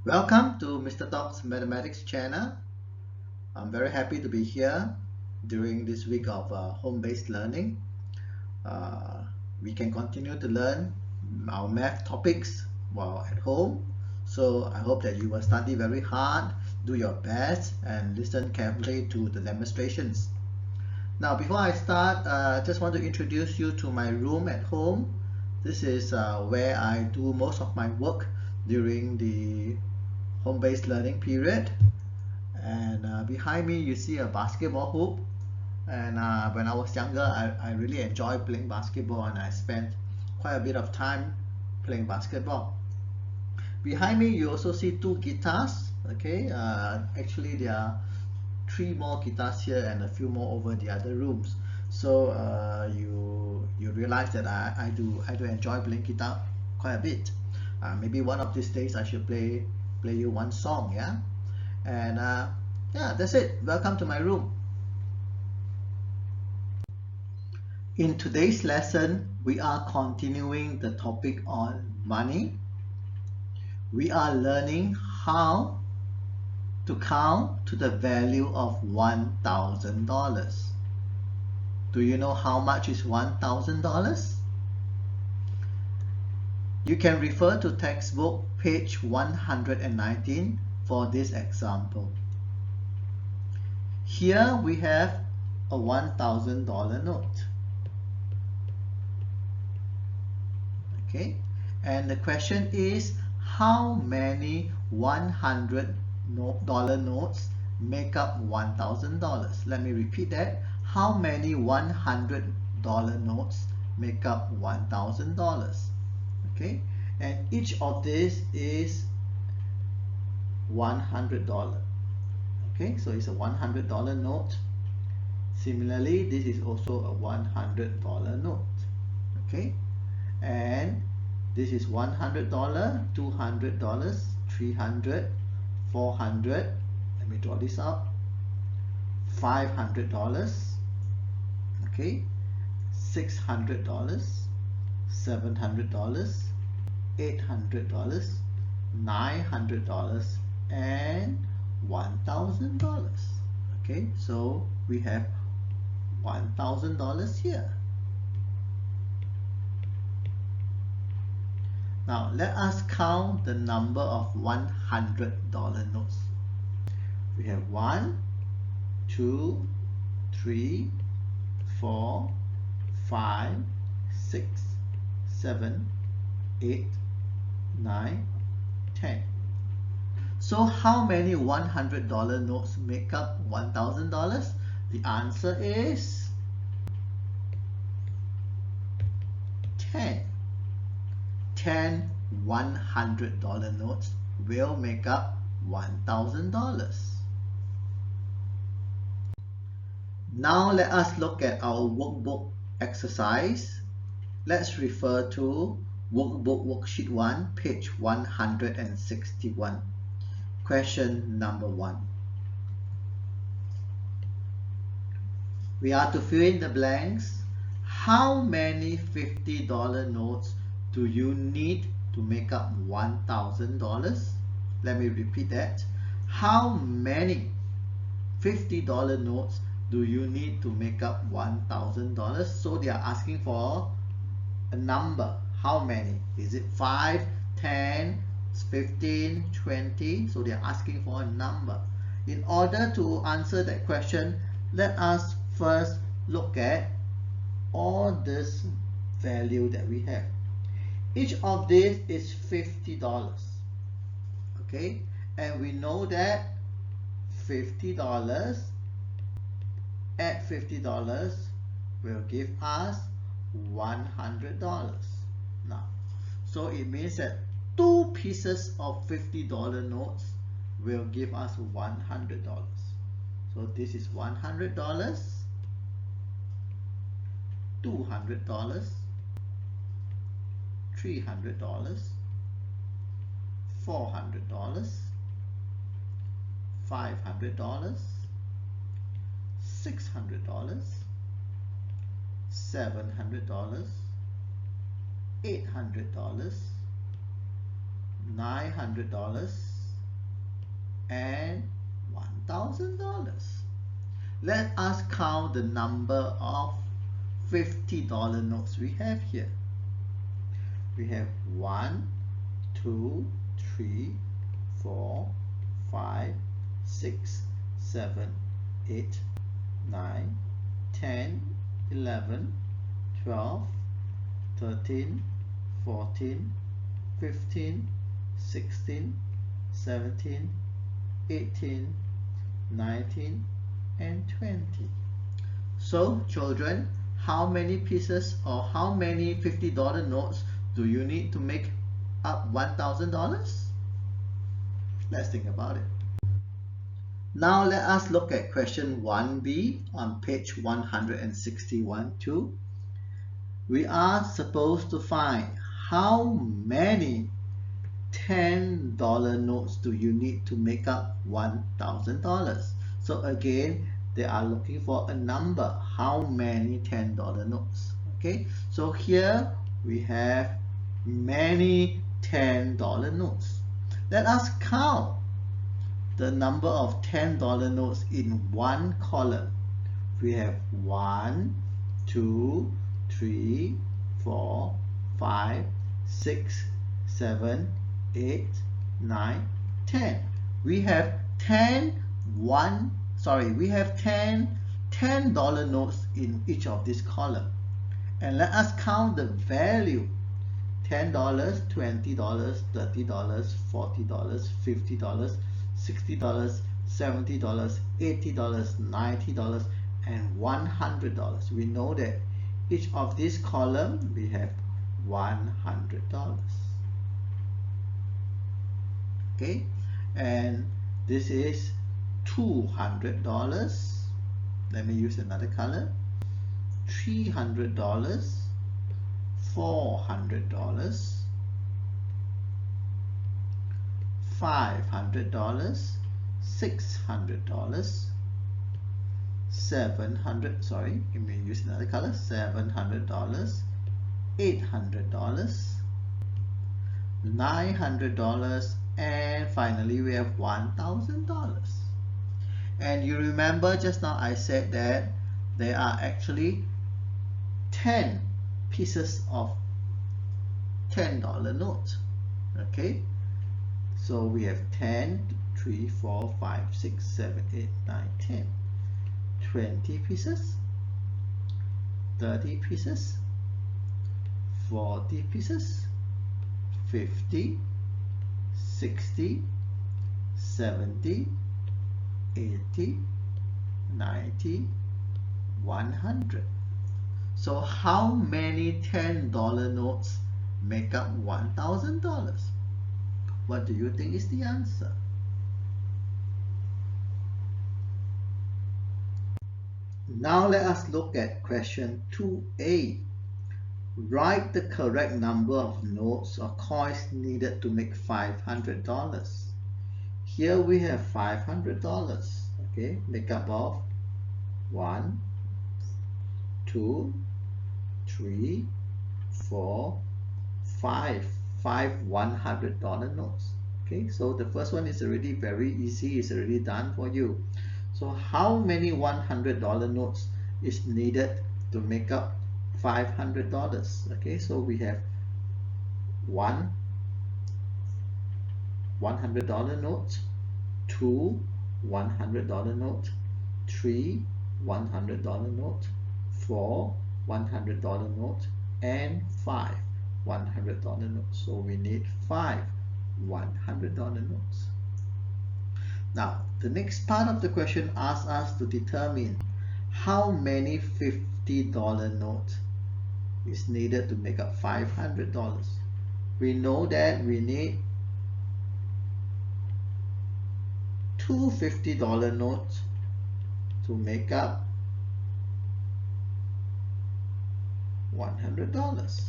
Welcome to Mr. Talks Mathematics channel. I'm very happy to be here during this week of home-based learning. Uh, we can continue to learn our math topics while at home. So I hope that you will study very hard, do your best, and listen carefully to the demonstrations. Now, before I start, I just want to introduce you to my room at home. This is where I do most of my work during the home-based learning period. And behind me you see a basketball hoop, and when I was younger I really enjoyed playing basketball, and I spent quite a bit of time playing basketball. Behind me you also see two guitars. Okay, actually there are three more guitars here and a few more over the other rooms. So you realize that I do enjoy playing guitar quite a bit. Maybe one of these days I should play you one song, yeah. And yeah, that's it. Welcome to my room. In today's lesson, we are continuing the topic on money. We are learning how to count to the value of $1,000. Do you know how much is $1,000? You can refer to textbook page 119 for this example. Here we have a $1,000 note. Okay, and the question is, how many $100 notes make up $1,000? Let me repeat that. How many $100 notes make up $1,000? Okay, and each of these is $100. Okay, so it's a $100 note. Similarly, this is also a $100 note. Okay, and this is $100, $200, $300, $400. Let me draw this out. $500. Okay, $600, $700, $800, $900, and $1,000. Okay, so we have $1,000 here. Now let us count the number of $100 notes. We have 1, 2, 3, 4, 5, 6, 7, 8, 9, 10. So how many $100 notes make up $1,000? The answer is 10. 10 $100 notes will make up $1,000. Now let us look at our workbook exercise. Let's refer to workbook worksheet 1, page 161. Question number 1. We are to fill in the blanks. How many $50 notes do you need to make up $1,000? Let me repeat that. How many $50 notes do you need to make up $1,000? So they are asking for a number. How many? Is it 5, 10, 15, 20? So they are asking for a number. In order to answer that question, let us first look at all this value that we have. Each of these is $50. Okay, and we know that $50 at $50 will give us $100. Now, so it means that two pieces of $50 notes will give us $100. So this is $100, $200, $300, $400, $500, $600, $700, $800, $900, and $1,000. Let us count the number of $50 notes we have here. We have 1, 2, 3, 4, 5, 6, 7, 8, 9, 10, 11, 12, 13, 14, 15, 16, 17, 18, 19, and 20. So children, how many pieces or how many $50 notes do you need to make up $1,000? Let's think about it. Now let us look at question 1b on page 161 too. We are supposed to find how many $10 notes do you need to make up $1,000. So again, they are looking for a number. How many $10 notes? Okay, so here we have many $10 notes. Let us count the number of $10 notes in one column. We have 1, 2, 3, 4, 5, 6, 7, 8, 9, 10. We have 10 $10 notes in each of these columns. And let us count the value. $10, $20, $30, $40, $50, $60, $70, $80, $90, and $100. We know that each of these columns we have $100. Okay, and this is $200. Let me use another color. $300, $400, $500, $600, $700. Sorry, let me use another color. $700, $800, $900, and finally we have $1,000. And you remember just now I said that there are actually 10 pieces of $10 notes. Okay, so we have 10, 3, 4, 5, 6, 7, 8, 9, 10, 20 pieces, 30 pieces, 40 pieces, 50, 60, 70, 80, 90, 100. So how many $10 notes make up $1,000? What do you think is the answer? Now let us look at question 2a. Write the correct number of notes or coins needed to make $500. Here we have $500. Okay, make up of 1, 2, 3, 4, 5 $100 notes. Okay, so the first one is already very easy, it's already done for you. So how many $100 notes is needed to make up $500? Okay, so we have 1 $100 note, 2 $100 note, 3 $100 note, 4 $100 note, and 5 $100 notes. So we need 5 $100 notes. Now the next part of the question asks us to determine how many $50 notes is needed to make up $500. We know that we need 2 $50 notes to make up $100.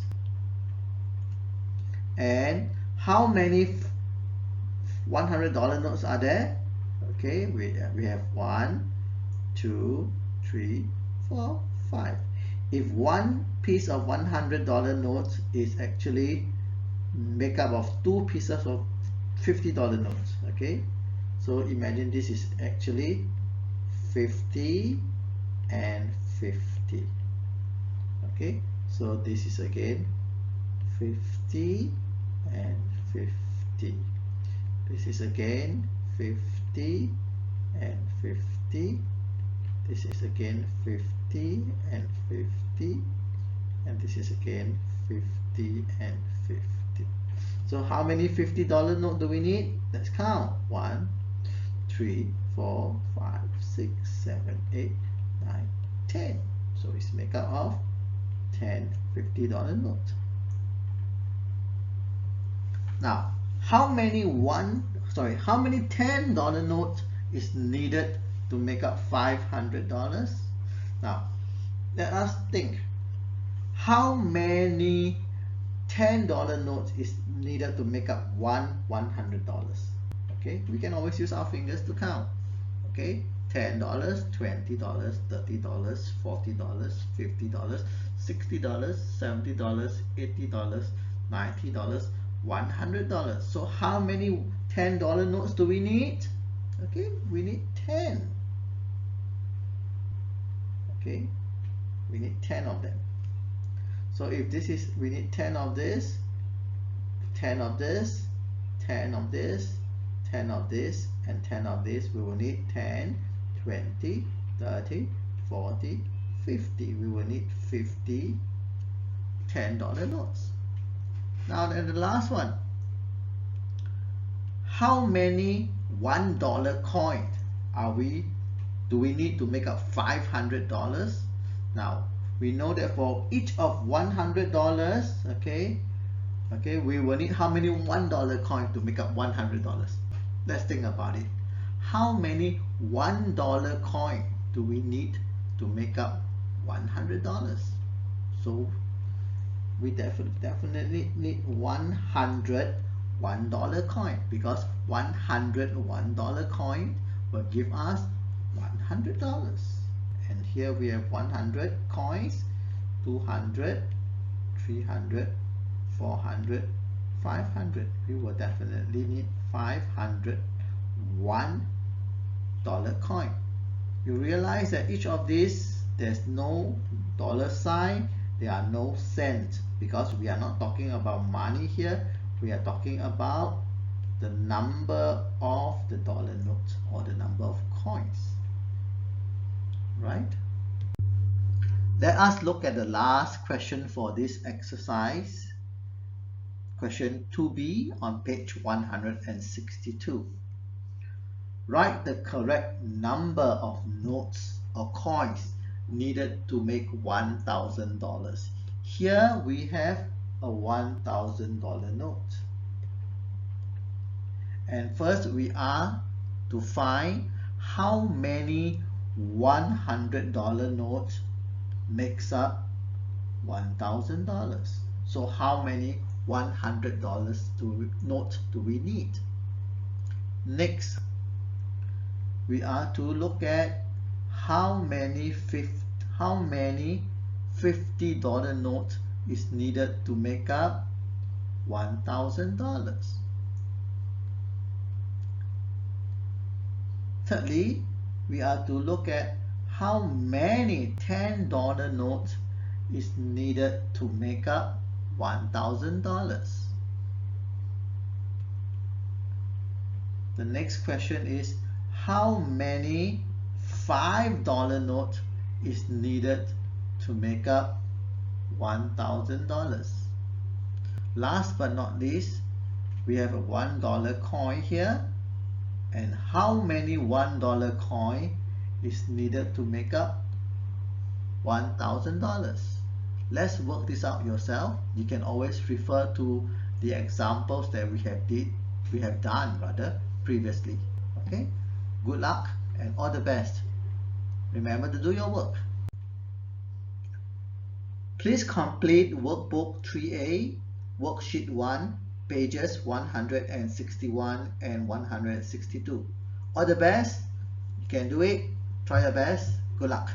And how many $100 notes are there? Okay, we have 1, 2, 3, 4, 5. If one piece of $100 notes is actually make up of 2 pieces of $50 notes, okay, So imagine this is actually 50 and 50. Okay, so this is again 50 and 50. This is again 50 and 50. This is again 50 and 50. And this is again 50 and 50. So how many $50 note do we need? Let's count. 1, 3, 4, 5, 6, 7, 8, 9, 10. So it's made up of 10 $50 notes. Now, how many $10 notes is needed to make up $500? Now, let us think. How many $10 notes is needed to make up one $100? Okay, we can always use our fingers to count. Okay, $10, $20, $30, $40, $50, $60, $70, $80, $90, $100. So how many $10 notes do we need? Okay, we need 10. Okay, we need 10 of them. So if this is, we need 10 of this, 10 of this, 10 of this, 10 of this, and 10 of this. We will need 10, 20, 30, 40, 50. We will need 50 $10 notes. Now then the last one. How many $1 coin do we need to make up $500? Now we know that for each of $100, okay, we will need how many $1 coin to make up $100? Let's think about it. How many $1 coin do we need to make up $100? So we definitely need 100 $1 coin, because 100 $1 coin will give us $100. And here we have 100 coins, 200, 300, 400, 500. We will definitely need 500 $1 coin. You realize that each of these, there's no dollar sign, there are no cents, because we are not talking about money here. We are talking about the number of the dollar notes, or the number of coins, right? Let us look at the last question for this exercise. Question 2b on page 162. Write the correct number of notes or coins needed to make $1,000. Here we have a $1,000 note. And first we are to find how many $100 notes makes up $1,000. So how many $100 notes do we need? Next, we are to look at how many $50 notes is needed to make up $1,000. Thirdly, we are to look at how many $10 notes is needed to make up $1,000. The next question is how many $5 notes is needed to make up $1,000. Last but not least, we have a $1 coin here, and how many $1 coin is needed to make up $1,000. Let's work this out yourself. You can always refer to the examples that we have done previously. Okay, good luck and all the best. Remember to do your work. Please complete workbook 3A, worksheet 1, pages 161 and 162. All the best. You can do it. Try your best. Good luck.